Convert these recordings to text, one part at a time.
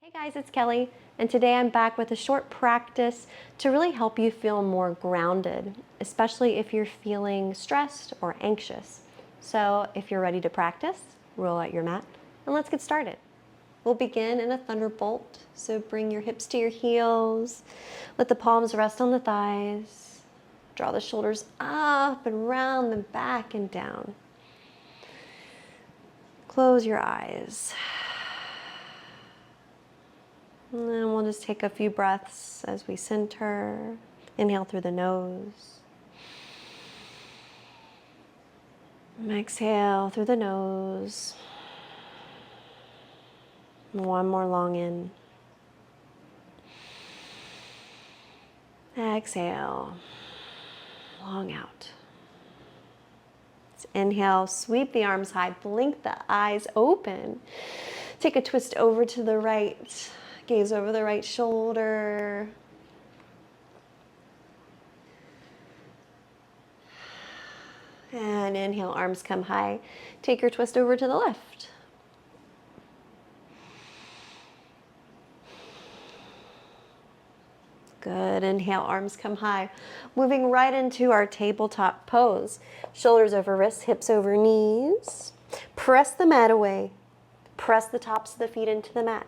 Hey guys, it's Kelly, and today I'm back with a short practice to really help you feel more grounded, especially if you're feeling stressed or anxious. So if you're ready to practice, roll out your mat and let's get started. We'll begin in a thunderbolt, so bring your hips to your heels, let the palms rest on the thighs, draw the shoulders up and round the back and down. Close your eyes. And then we'll just take a few breaths as we center. Inhale through the nose. Exhale through the nose. One more long in. Exhale. Long out. Let's inhale, sweep the arms high, blink the eyes open. Take a twist over to the right. Gaze over the right shoulder. And inhale, arms come high. Take your twist over to the left. Good. Inhale, arms come high. Moving right into our tabletop pose. Shoulders over wrists, hips over knees. Press the mat away. Press the tops of the feet into the mat.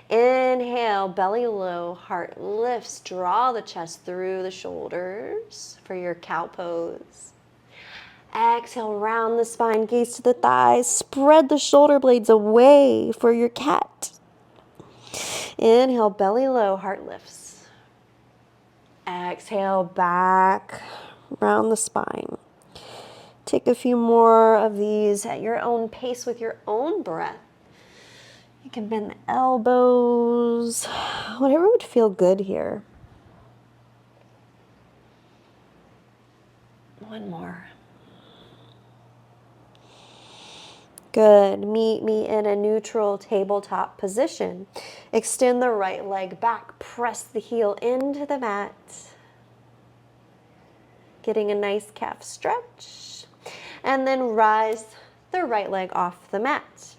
Inhale, belly low, heart lifts. Draw the chest through the shoulders for your cow pose. Exhale, round the spine, gaze to the thighs. Spread the shoulder blades away for your cat. Inhale, belly low, heart lifts. Exhale, back, round the spine. Take a few more of these at your own pace with your own breath. You can bend the elbows, whatever would feel good here. One more. Good. Meet me in a neutral tabletop position. Extend the right leg back. Press the heel into the mat. Getting a nice calf stretch. And then rise the right leg off the mat.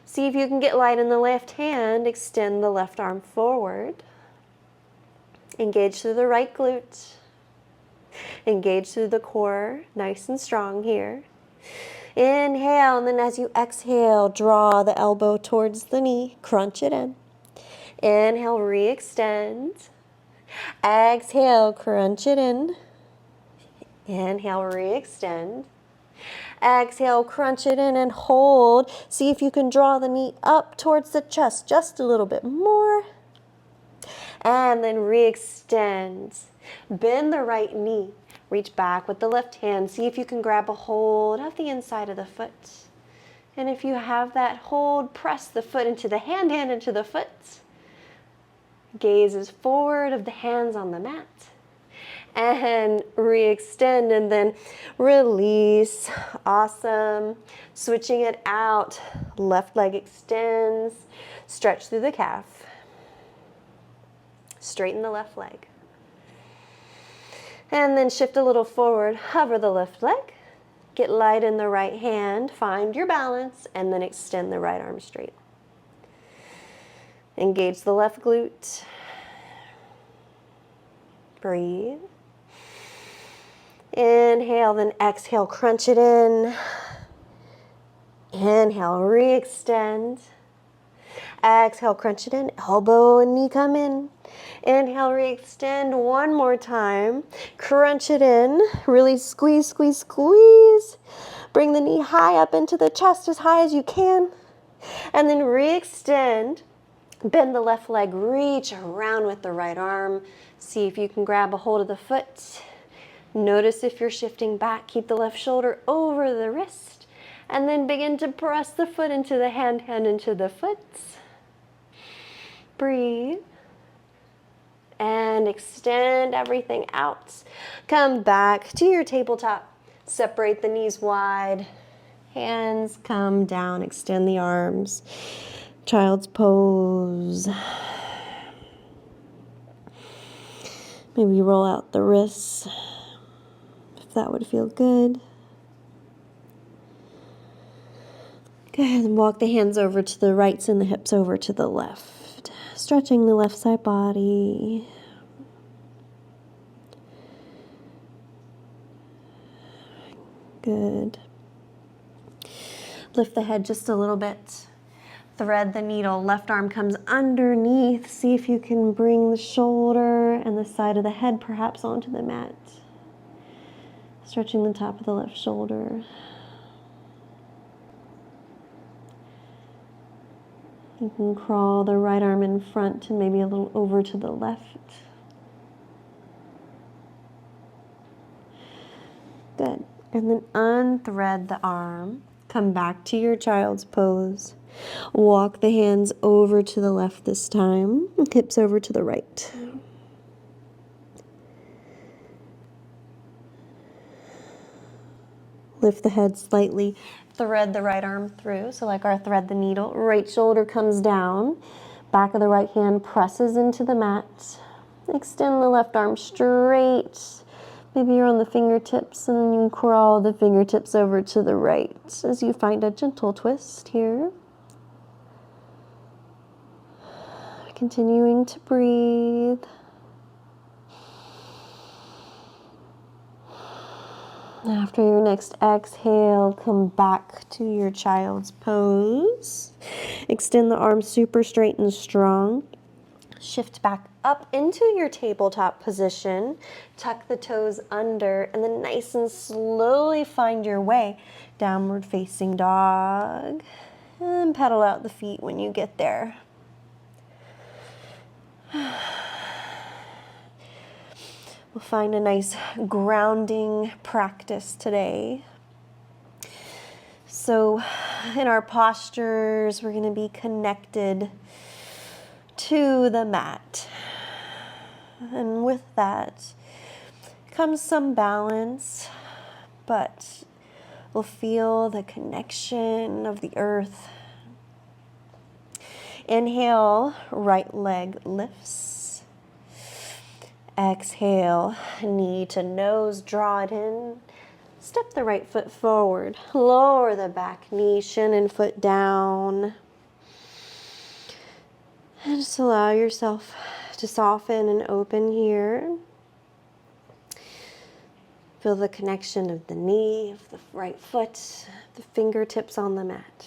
See if you can get light in the left hand. Extend the left arm forward. Engage through the right glute. Engage through the core. Nice and strong here. Inhale, and then as you exhale, draw the elbow towards the knee. Crunch it in. Inhale, re-extend. Exhale, crunch it in. Inhale, re-extend. Exhale, crunch it in and hold. See if you can draw the knee up towards the chest just a little bit more. And then re-extend. Bend the right knee. Reach back with the left hand. See if you can grab a hold of the inside of the foot. And if you have that hold, press the foot into the hand into the foot. Gaze is forward of the hands on the mat. And re-extend and then release. Awesome. Switching it out. Left leg extends. Stretch through the calf. Straighten the left leg. And then shift a little forward. Hover the left leg. Get light in the right hand. Find your balance. And then extend the right arm straight. Engage the left glute. Breathe. Inhale, then exhale, crunch it in. Inhale, re-extend. Exhale, crunch it in. Elbow and knee come in. Inhale, re-extend one more time. Crunch it in. Really squeeze, squeeze, squeeze. Bring the knee high up into the chest as high as you can. And then re-extend. Bend the left leg. Reach around with the right arm. See if you can grab a hold of the foot. Notice if you're shifting back, keep the left shoulder over the wrist, and then begin to press the foot into the hand into the foot. Breathe. And extend everything out. Come back to your tabletop. Separate the knees wide. Hands come down, extend the arms. Child's pose. Maybe roll out the wrists. That would feel good. Go ahead and walk the hands over to the right, send the hips over to the left. Stretching the left side body. Good. Lift the head just a little bit. Thread the needle. Left arm comes underneath. See if you can bring the shoulder and the side of the head perhaps onto the mat. Stretching the top of the left shoulder. You can crawl the right arm in front and maybe a little over to the left. Good. And then unthread the arm. Come back to your child's pose. Walk the hands over to the left this time. Hips over to the right. Lift the head slightly. Thread the right arm through. So like our thread the needle. Right shoulder comes down. Back of the right hand presses into the mat. Extend the left arm straight. Maybe you're on the fingertips and then you crawl the fingertips over to the right as you find a gentle twist here. Continuing to breathe. After your next exhale, come back to your child's pose. Extend the arms super straight and strong. Shift back up into your tabletop position. Tuck the toes under and then nice and slowly find your way. Downward facing dog. And pedal out the feet when you get there. We'll find a nice grounding practice today. So in our postures, we're going to be connected to the mat. And with that comes some balance, but we'll feel the connection of the earth. Inhale, right leg lifts. Exhale, knee to nose, draw it in. Step the right foot forward. Lower the back knee, shin and foot down. And just allow yourself to soften and open here. Feel the connection of the knee, of the right foot, the fingertips on the mat.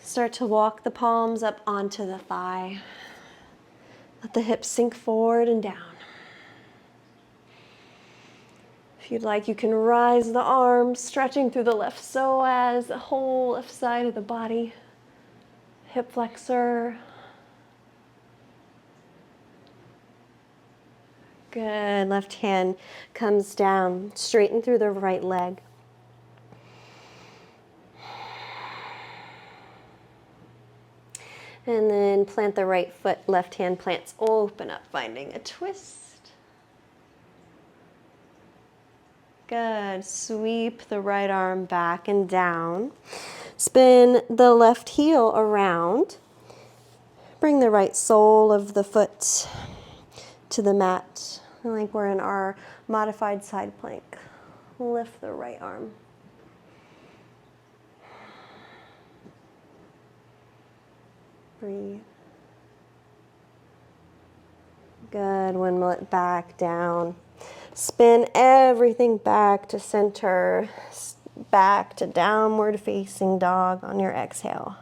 Start to walk the palms up onto the thigh. Let the hips sink forward and down. If you'd like, you can rise the arms, stretching through the left psoas, the whole left side of the body. Hip flexor. Good. Left hand comes down, straighten through the right leg. And then plant the right foot, left hand plants, open up, finding a twist. Good. Sweep the right arm back and down. Spin the left heel around. Bring the right sole of the foot to the mat, like we're in our modified side plank. Lift the right arm. Breathe. Good. Windmill it back down. Spin everything back to center, back to downward facing dog on your exhale.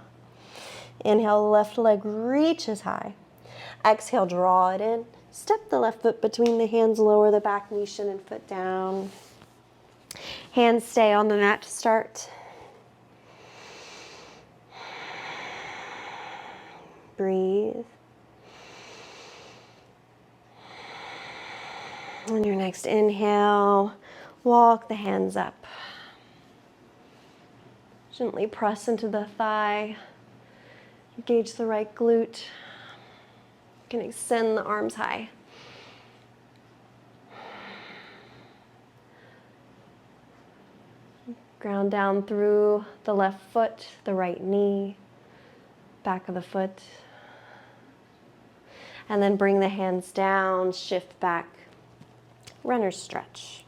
Inhale, left leg reaches high. Exhale, draw it in. Step the left foot between the hands, lower the back knee, shin and foot down. Hands stay on the mat to start. Breathe. On your next inhale, walk the hands up. Gently press into the thigh. Engage the right glute. You can extend the arms high. Ground down through the left foot, the right knee, back of the foot. And then bring the hands down, shift back. Runner's stretch.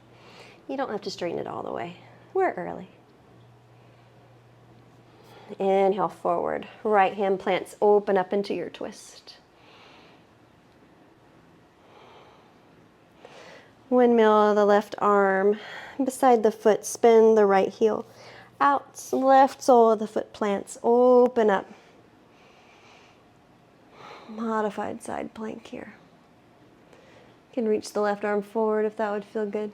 You don't have to straighten it all the way. We're early. Inhale forward. Right hand plants open up into your twist. Windmill the left arm beside the foot. Spin the right heel out. Left sole of the foot plants open up. Modified side plank here. You can reach the left arm forward if that would feel good.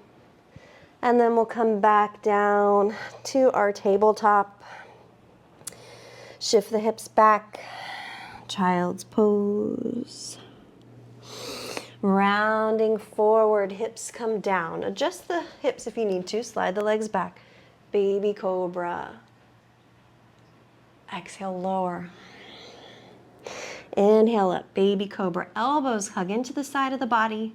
And then we'll come back down to our tabletop. Shift the hips back. Child's pose. Rounding forward, hips come down. Adjust the hips if you need to. Slide the legs back. Baby cobra. Exhale, lower. Inhale up, baby cobra. Elbows hug into the side of the body.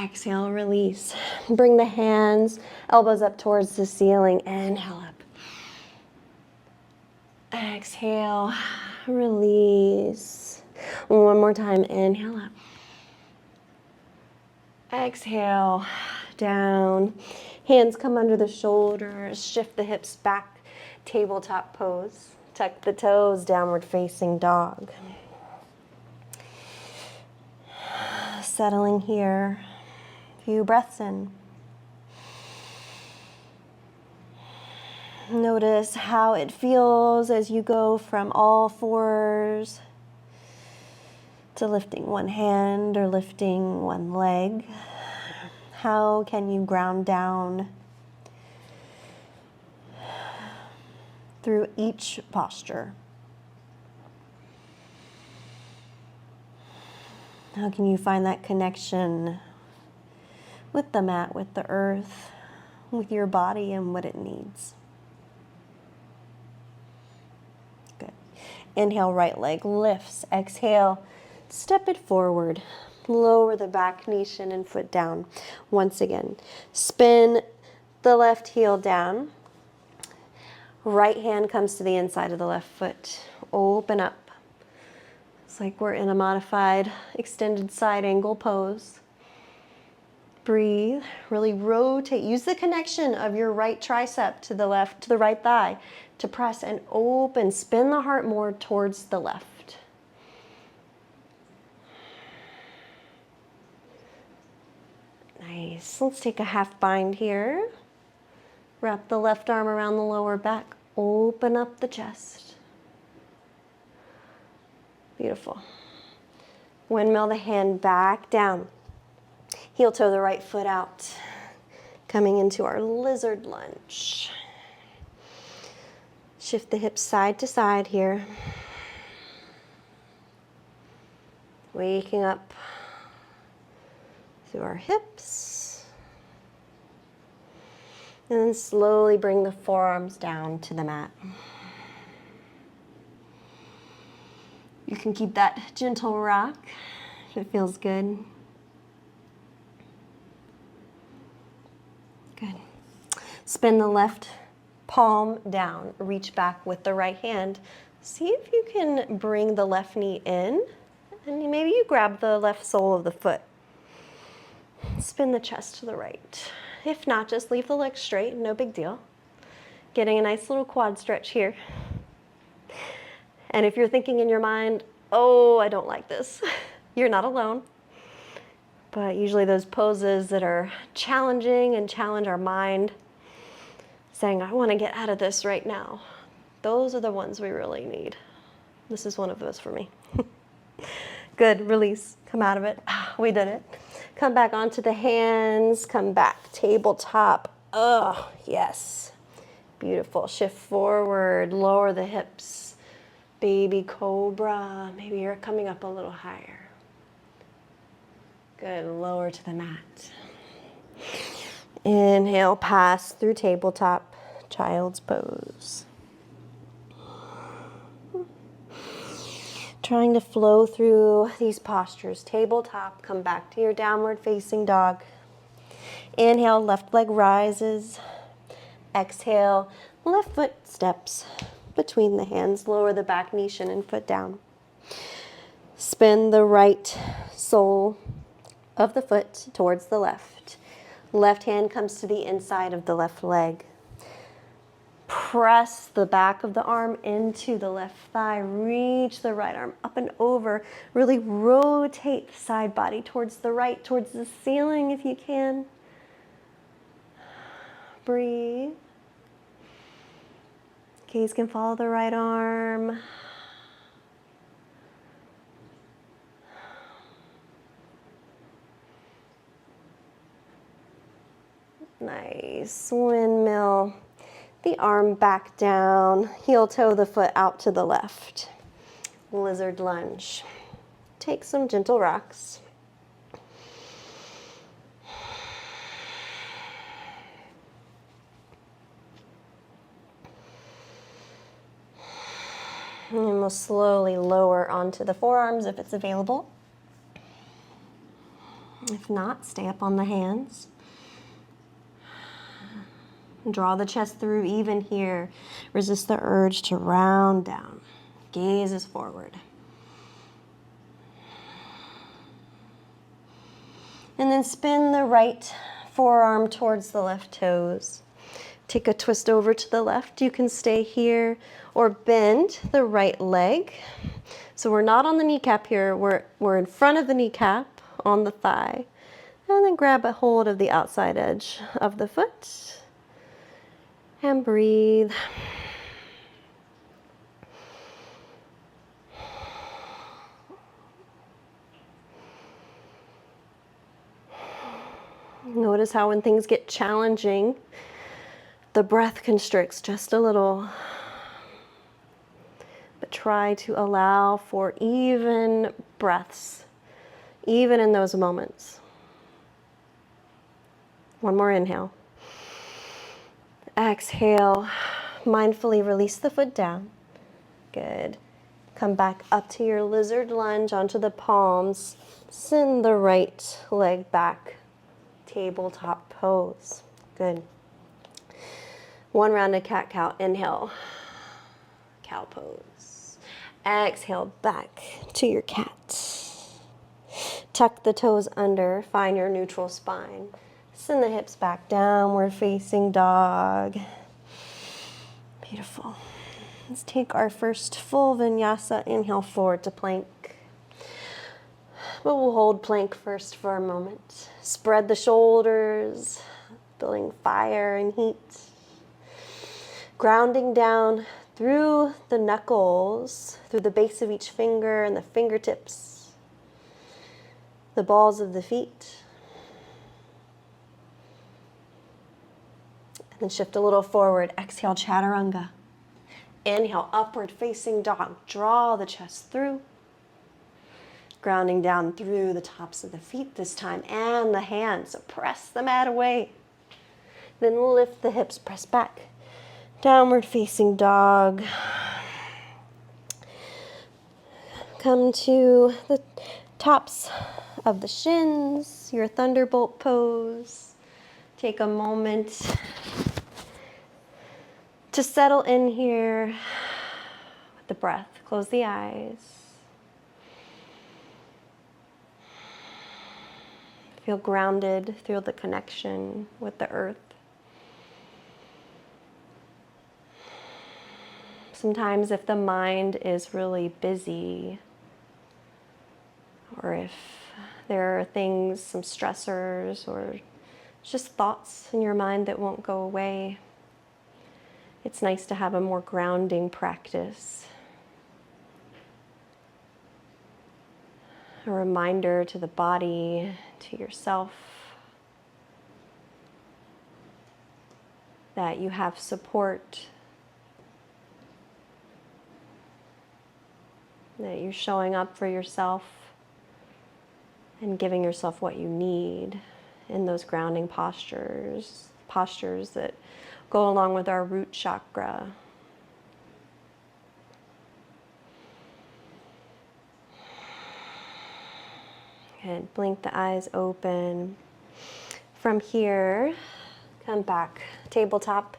Exhale, release. Bring the hands, elbows up towards the ceiling. Inhale up. Exhale, release. One more time, inhale up. Exhale, down. Hands come under the shoulders. Shift the hips back. Tabletop pose. Tuck the toes, downward facing dog. Settling here. Few breaths in. Notice how it feels as you go from all fours to lifting one hand or lifting one leg. How can you ground down through each posture? How can you find that connection with the mat, with the earth, with your body and what it needs? Good. Inhale, right leg lifts. Exhale, step it forward. Lower the back knee, shin, and foot down. Once again, spin the left heel down. Right hand comes to the inside of the left foot. Open up. It's like we're in a modified extended side angle pose. Breathe, really rotate. Use the connection of your right tricep to the left, to the right thigh to press and open. Spin the heart more towards the left. Nice. Let's take a half bind here. Wrap the left arm around the lower back. Open up the chest. Beautiful. Windmill the hand back down. Heel toe the right foot out. Coming into our lizard lunge. Shift the hips side to side here. Waking up through our hips. And then slowly bring the forearms down to the mat. You can keep that gentle rock if it feels good. Good. Spin the left palm down. Reach back with the right hand. See if you can bring the left knee in, and maybe you grab the left sole of the foot. Spin the chest to the right. If not, just leave the legs straight, no big deal. Getting a nice little quad stretch here. And if you're thinking in your mind, oh, I don't like this, you're not alone. But usually those poses that are challenging and challenge our mind, saying, I want to get out of this right now, those are the ones we really need. This is one of those for me. Good, release, come out of it. We did it. Come back onto the hands, come back, tabletop. Oh, yes. Beautiful. Shift forward, lower the hips. Baby cobra. Maybe you're coming up a little higher. Good, lower to the mat. Inhale, pass through tabletop, child's pose. Trying to flow through these postures. Tabletop, come back to your downward facing dog. Inhale, left leg rises. Exhale, left foot steps between the hands. Lower the back knee, shin, and foot down. Spin the right sole of the foot towards the left. Left hand comes to the inside of the left leg. press the back of the arm into the left thigh. Reach the right arm up and over. Really rotate the side body towards the right, towards the ceiling if you can. Breathe. Gaze can follow the right arm. Nice. Windmill. The arm back down. Heel toe the foot out to the left. Lizard lunge. Take some gentle rocks. And we'll slowly lower onto the forearms if it's available. If not, stay up on the hands. Draw the chest through even here. Resist the urge to round down. Gaze is forward. And then spin the right forearm towards the left toes. Take a twist over to the left. You can stay here or bend the right leg. So we're not on the kneecap here. We're in front of the kneecap on the thigh. And then grab a hold of the outside edge of the foot. And breathe. Notice how when things get challenging, the breath constricts just a little. But try to allow for even breaths, even in those moments. One more inhale. Exhale. Mindfully release the foot down. Good. Come back up to your lizard lunge onto the palms. Send the right leg back. Tabletop pose. Good. One rounded cat-cow. Inhale. Cow pose. Exhale back to your cat. Tuck the toes under. Find your neutral spine. Send the hips back, downward facing dog. Beautiful. Let's take our first full vinyasa. Inhale forward to plank. But we'll hold plank first for a moment. Spread the shoulders, building fire and heat. Grounding down through the knuckles, through the base of each finger and the fingertips, the balls of the feet. And then shift a little forward. Exhale, chaturanga. Inhale, upward facing dog. Draw the chest through. Grounding down through the tops of the feet this time and the hands. So press the mat away. Then lift the hips, press back. Downward facing dog. Come to the tops of the shins, your thunderbolt pose. Take a moment to settle in here with the breath. Close the eyes. Feel grounded, feel the connection with the earth. Sometimes if the mind is really busy, or if there are things, some stressors, or just thoughts in your mind that won't go away, it's nice to have a more grounding practice. A reminder to the body, to yourself, that you have support, that you're showing up for yourself and giving yourself what you need in those grounding postures that go along with our root chakra. Good. Blink the eyes open. From here, come back. Tabletop.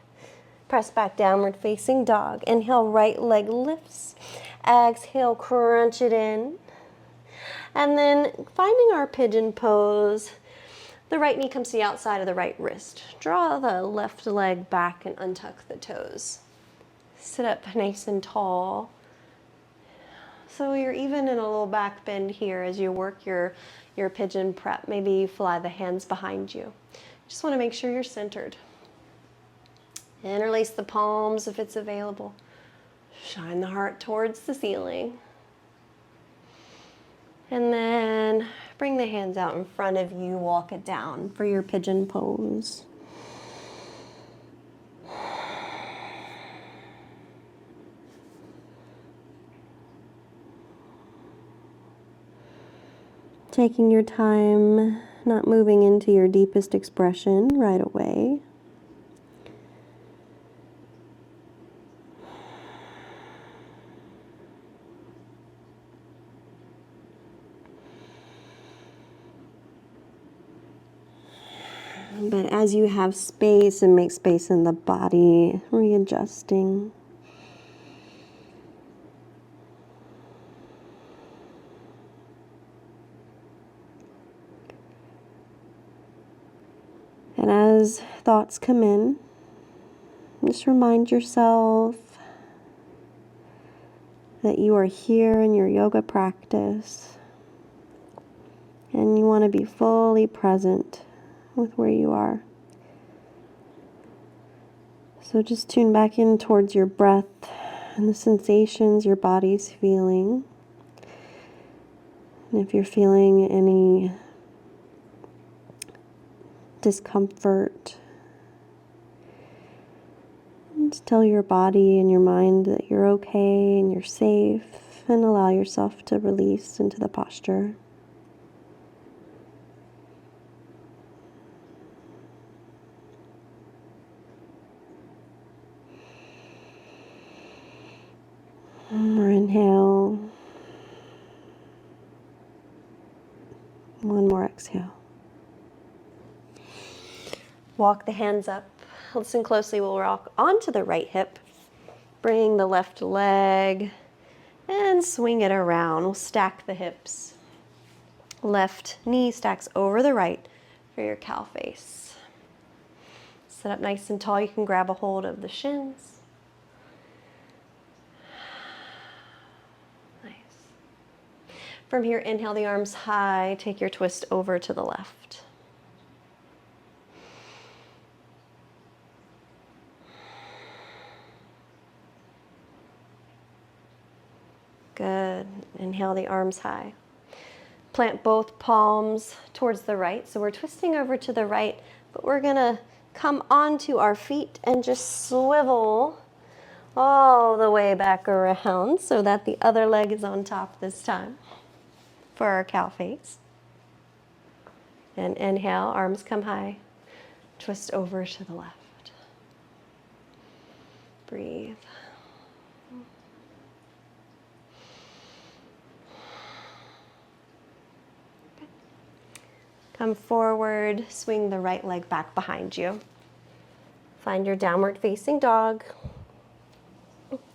Press back, downward facing dog. Inhale, right leg lifts. Exhale, crunch it in. And then finding our pigeon pose, the right knee comes to the outside of the right wrist. Draw the left leg back and untuck the toes. Sit up nice and tall. So you're even in a little back bend here as you work your pigeon prep. Maybe you fly the hands behind you. Just want to make sure you're centered. Interlace the palms if it's available. Shine the heart towards the ceiling. And then bring the hands out in front of you, walk it down for your pigeon pose. Taking your time, not moving into your deepest expression right away. But as you have space and make space in the body, readjusting. And as thoughts come in, just remind yourself that you are here in your yoga practice and you want to be fully present with where you are. So just tune back in towards your breath and the sensations your body's feeling. And if you're feeling any discomfort, just tell your body and your mind that you're okay and you're safe, and allow yourself to release into the posture. More inhale. One more exhale. Walk the hands up. Listen closely. We'll rock onto the right hip. Bring the left leg and swing it around. We'll stack the hips. Left knee stacks over the right for your cow face. Sit up nice and tall. You can grab a hold of the shins. From here, inhale the arms high, take your twist over to the left. Good. Inhale the arms high. Plant both palms towards the right. So we're twisting over to the right, but we're gonna come onto our feet and just swivel all the way back around so that the other leg is on top this time. For our cow face. And inhale, arms come high. Twist over to the left. Breathe. Okay. Come forward, swing the right leg back behind you. Find your downward facing dog.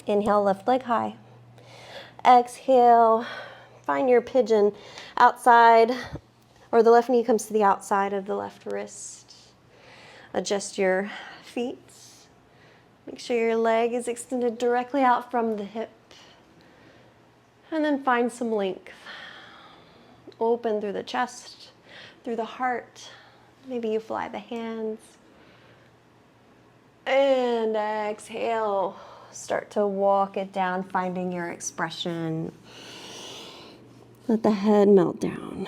Inhale, left leg high. Exhale. Find your pigeon outside, or the left knee comes to the outside of the left wrist. Adjust your feet. Make sure your leg is extended directly out from the hip. And then find some length. Open through the chest, through the heart. Maybe you fly the hands. And exhale. Start to walk it down, finding your expression. Let the head melt down.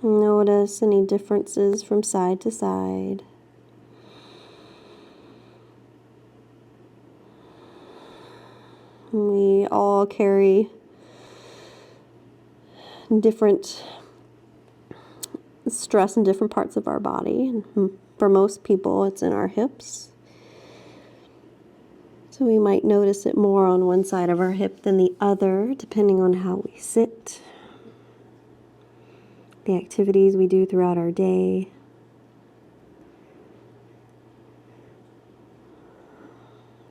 Notice any differences from side to side. We all carry different stress in different parts of our body. For most people, it's in our hips. So we might notice it more on one side of our hip than the other, depending on how we sit, the activities we do throughout our day.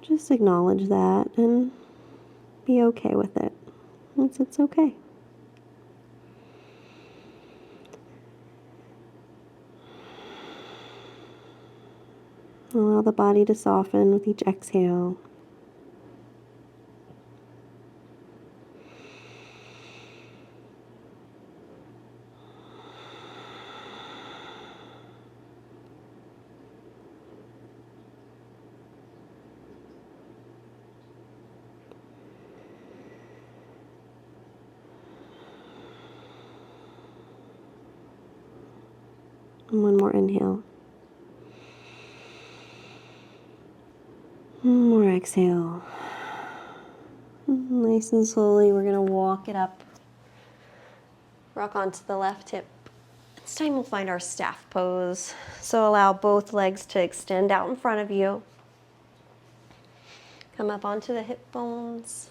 Just acknowledge that and be okay with it. It's okay. Allow the body to soften with each exhale. And one more inhale. One more exhale. Nice and slowly, we're going to walk it up. Rock onto the left hip. This time we'll find our staff pose. So allow both legs to extend out in front of you. Come up onto the hip bones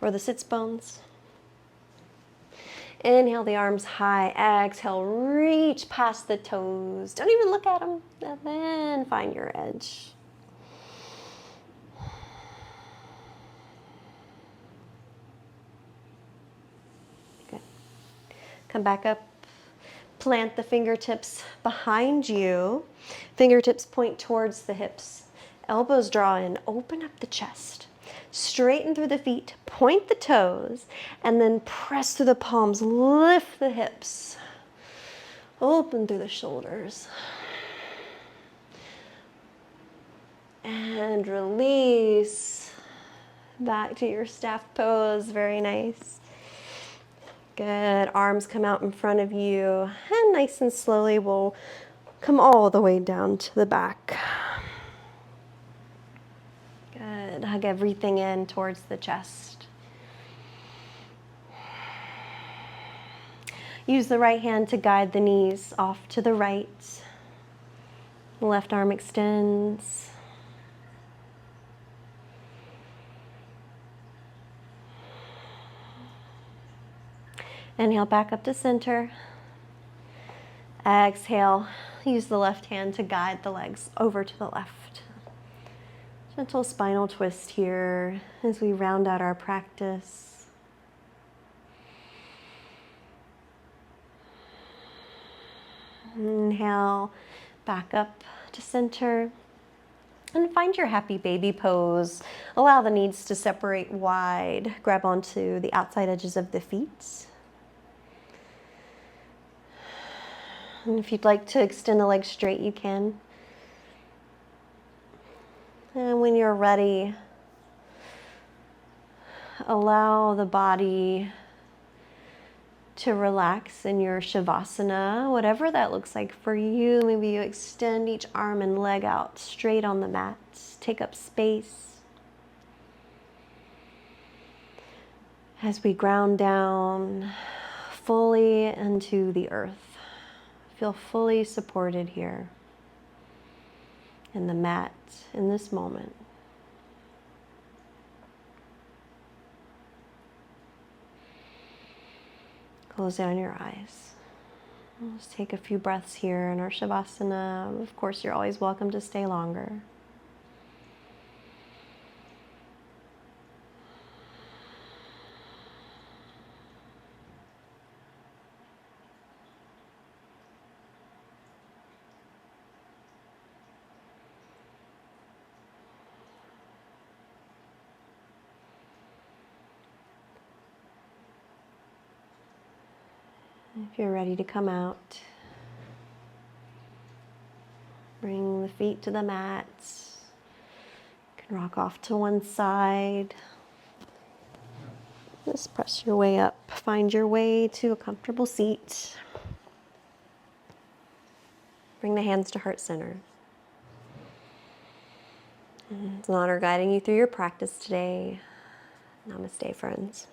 or the sits bones. Inhale the arms high. Exhale, reach past the toes. Don't even look at them. And then find your edge. Good. Come back up. Plant the fingertips behind you. Fingertips point towards the hips. Elbows draw in. Open up the chest. Straighten through the feet. Point the toes. And then press through the palms. Lift the hips. Open through the shoulders. And release. Back to your staff pose. Very nice. Good. Arms come out in front of you. And nice and slowly we'll come all the way down to the back. Good. Hug everything in towards the chest. Use the right hand to guide the knees off to the right. The left arm extends. Inhale back up to center. Exhale, use the left hand to guide the legs over to the left. Gentle spinal twist here as we round out our practice. Inhale, back up to center. And find your happy baby pose. Allow the knees to separate wide. Grab onto the outside edges of the feet. And if you'd like to extend the legs straight, you can. And when you're ready, allow the body to relax in your shavasana, whatever that looks like for you. Maybe you extend each arm and leg out straight on the mat. Take up space. As we ground down fully into the earth. Feel fully supported here in the mat in this moment. Close down your eyes. Let's take a few breaths here in our shavasana. Of course, you're always welcome to stay longer. If you're ready to come out, bring the feet to the mat. You can rock off to one side. Just press your way up. Find your way to a comfortable seat. Bring the hands to heart center. It's an honor guiding you through your practice today. Namaste, friends.